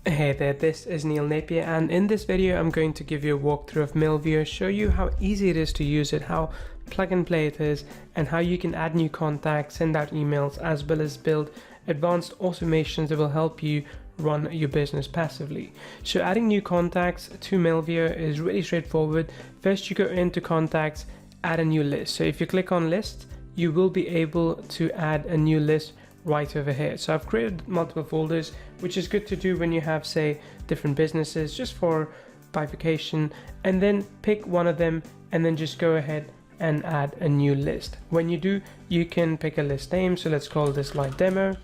Hey there, this is Neil Napier, and in this video I'm going to give you a walkthrough of Mailvio, show you how easy it is to use it, how plug and play it is, and how you can add new contacts, send out emails, as well as build advanced automations that will help you run your business passively. So adding new contacts to Mailvio is really straightforward. First, you go into contacts, add a new list. So if you click on lists, you will be able to add a new list right over here. So I've created multiple folders, which is good to do when you have, say, different businesses, just for bifurcation, and then pick one of them and then just go ahead and add a new list. When you do, you can pick a list name. So let's call this live demo,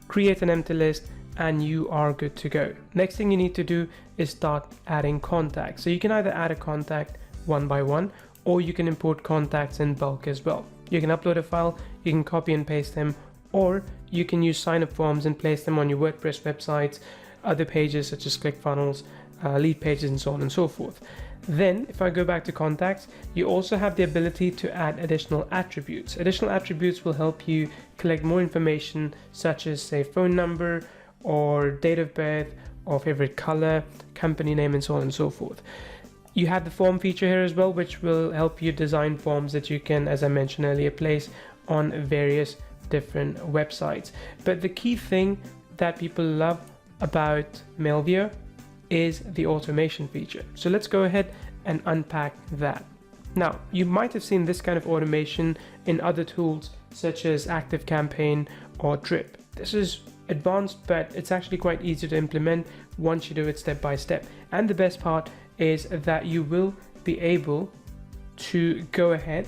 create an empty list, and you are good to go. Next thing you need to do is start adding contacts. So you can either add a contact one by one, or you can import contacts in bulk as well. You can upload a file, you can copy and paste them, or you can use sign-up forms and place them on your WordPress websites, other pages such as ClickFunnels, lead pages, and so on and so forth. Then if I go back to contacts, you also have the ability to add additional attributes. Additional attributes will help you collect more information, such as, say, phone number or date of birth or favorite color, company name, and so on and so forth. You have the form feature here as well, which will help you design forms that you can, as I mentioned earlier, place on various different websites. But the key thing that people love about Mailvio is the automation feature. So let's go ahead and unpack that. Now, you might have seen this kind of automation in other tools such as ActiveCampaign or Drip. This is advanced, but it's actually quite easy to implement once you do it step by step. And the best part is that you will be able to go ahead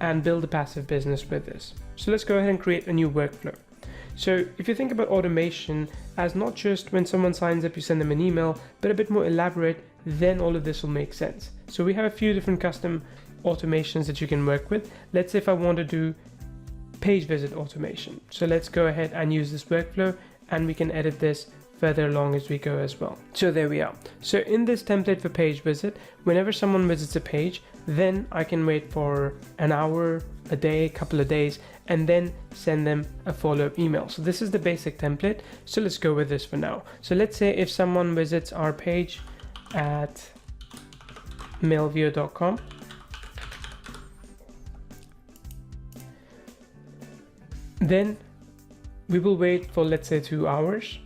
and build a passive business with this. So let's go ahead and create a new workflow. So if you think about automation as not just when someone signs up, you send them an email, but a bit more elaborate, then all of this will make sense. So we have a few different custom automations that you can work with. Let's say if I want to do page visit automation. So let's go ahead and use this workflow, and we can edit this further along as we go as well. So there we are. So in this template for page visit, whenever someone visits a page, then I can wait for an hour, a day, a couple of days, and then send them a follow-up email. So this is the basic template. So let's go with this for now. So let's say if someone visits our page at mailvio.com, then we will wait for, let's say, 2 hours.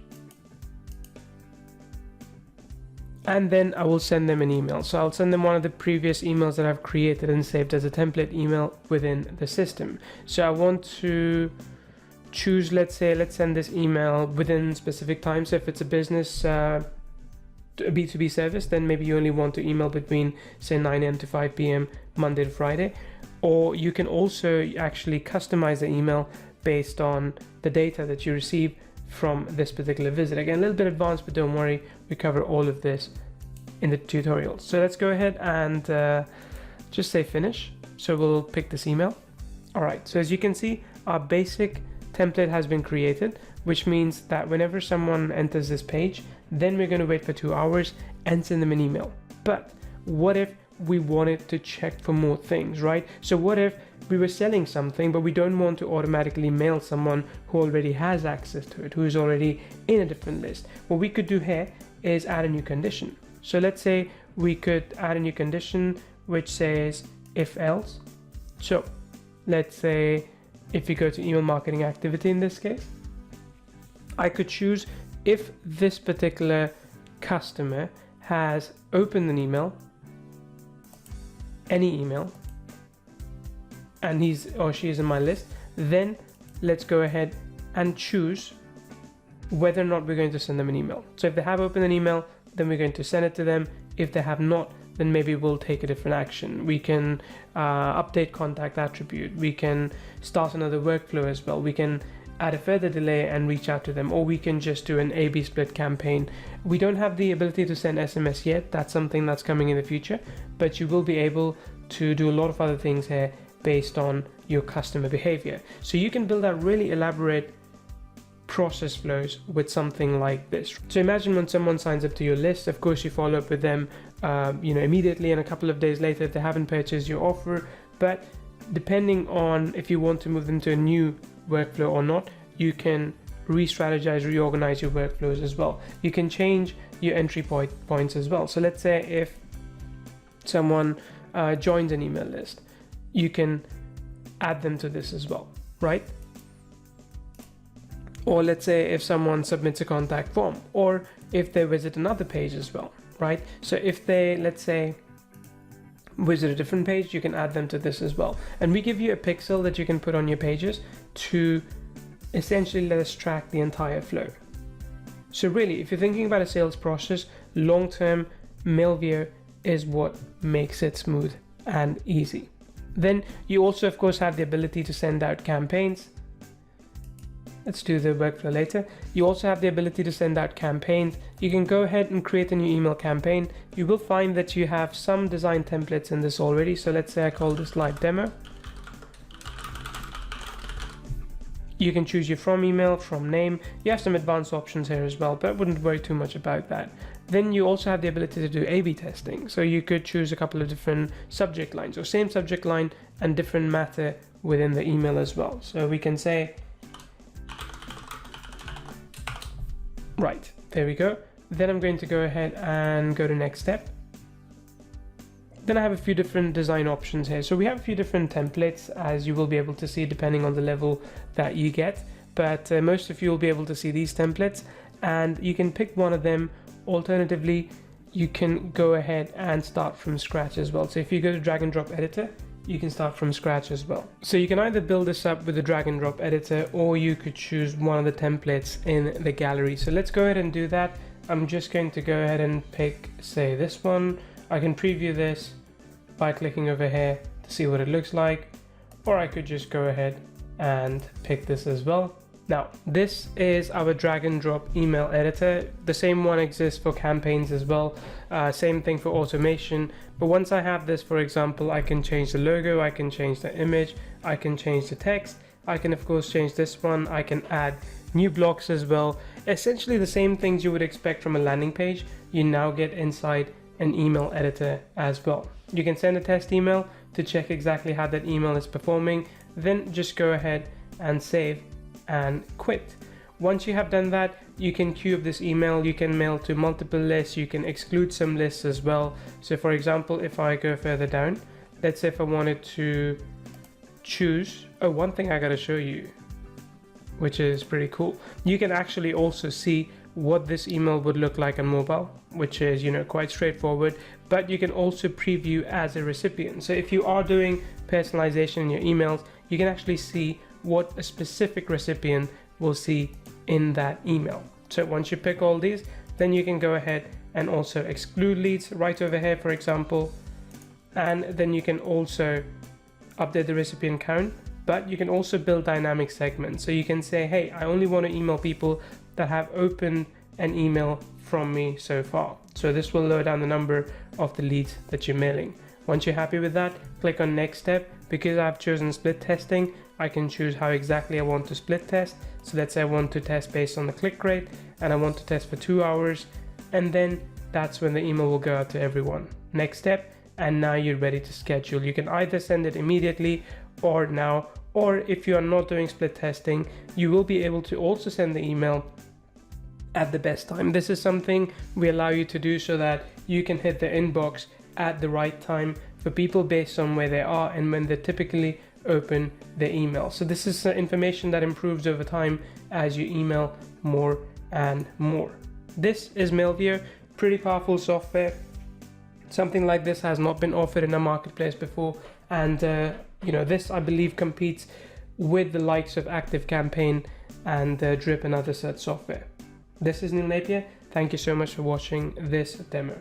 And then I will send them an email. So I'll send them one of the previous emails that I've created and saved as a template email within the system. So I want to choose, let's send this email within specific time. So if it's a business, a B2B service, then maybe you only want to email between, say, 9 a.m. to 5 p.m. Monday to Friday. Or you can also actually customize the email based on the data that you receive from this particular visit. Again, a little bit advanced, but don't worry, we cover all of this in the tutorial. So let's go ahead and just say finish. So we'll pick this email. All right, so as you can see, our basic template has been created, which means that whenever someone enters this page, then we're going to wait for 2 hours and send them an email. But what if we wanted to check for more things, right? So what if we were selling something, but we don't want to automatically mail someone who already has access to it, who is already in a different list? What we could do here is add a new condition. So let's say we could add a new condition which says if else. So let's say if we go to email marketing activity, in this case, I could choose if this particular customer has opened an email, any email, and he's or she is in my list, then let's go ahead and choose whether or not we're going to send them an email. So if they have opened an email, then we're going to send it to them. If they have not, then maybe we'll take a different action. We can update contact attribute. We can start another workflow as well. We can add a further delay and reach out to them, or we can just do an A/B split campaign. We don't have the ability to send SMS yet. That's something that's coming in the future, but you will be able to do a lot of other things here based on your customer behavior. So you can build out really elaborate process flows with something like this. So imagine when someone signs up to your list, of course you follow up with them immediately, and a couple of days later if they haven't purchased your offer. But depending on if you want to move them to a new workflow or not, you can re-strategize, reorganize your workflows as well. You can change your entry points as well. So let's say if someone joins an email list, you can add them to this as well, right? Or let's say if someone submits a contact form, or if they visit another page as well, right? So if they, let's say, visit a different page, you can add them to this as well. And we give you a pixel that you can put on your pages to essentially let us track the entire flow. So really, if you're thinking about a sales process, long-term, Mailvio is what makes it smooth and easy. Then you also, of course, have the ability to send out campaigns. Let's do the workflow later. You also have the ability to send out campaigns. You can go ahead and create a new email campaign. You will find that you have some design templates in this already. So let's say I call this live demo. You can choose your from email, from name. You have some advanced options here as well, but I wouldn't worry too much about that. Then you also have the ability to do A/B testing. So you could choose a couple of different subject lines, or same subject line and different matter within the email as well. So we can say, right, there we go. Then I'm going to go ahead and go to next step. Then I have a few different design options here. So we have a few different templates, as you will be able to see depending on the level that you get. But most of you will be able to see these templates, and you can pick one of them. Alternatively, you can go ahead and start from scratch as well. So if you go to drag and drop editor, you can start from scratch as well. So you can either build this up with the drag and drop editor, or you could choose one of the templates in the gallery. So let's go ahead and do that. I'm just going to go ahead and pick, say, this one. I can preview this by clicking over here to see what it looks like, or I could just go ahead and pick this as well. Now, this is our drag and drop email editor. The same one exists for campaigns as well. Same thing for automation. But once I have this, for example, I can change the logo, I can change the image, I can change the text. I can, of course, change this one. I can add new blocks as well. Essentially the same things you would expect from a landing page, you now get inside an email editor as well. You can send a test email to check exactly how that email is performing. Then just go ahead and save and quit. Once you have done that, you can queue up this email. You can mail to multiple lists. You can exclude some lists as well. So for example, if I go further down, let's say if I wanted to choose, one thing I gotta show you, which is pretty cool. You can actually also see what this email would look like on mobile, which is, quite straightforward, but you can also preview as a recipient. So if you are doing personalization in your emails, you can actually see what a specific recipient will see in that email. So once you pick all these, then you can go ahead and also exclude leads right over here, for example, and then you can also update the recipient count, but you can also build dynamic segments. So you can say, hey, I only want to email people that have opened an email from me so far. So this will lower down the number of the leads that you're mailing. Once you're happy with that, click on next step. Because I've chosen split testing, I can choose how exactly I want to split test. So let's say I want to test based on the click rate, and I want to test for 2 hours, and then that's when the email will go out to everyone. Next step, and now you're ready to schedule. You can either send it immediately or now, or if you are not doing split testing, you will be able to also send the email at the best time. This is something we allow you to do so that you can hit the inbox at the right time for people based on where they are and when they typically open their email. So this is information that improves over time as you email more and more. This is Mailvio, pretty powerful software. Something like this has not been offered in a marketplace before, and this, I believe, competes with the likes of ActiveCampaign and Drip and other such software. This is Neil Napier. Thank you so much for watching this demo.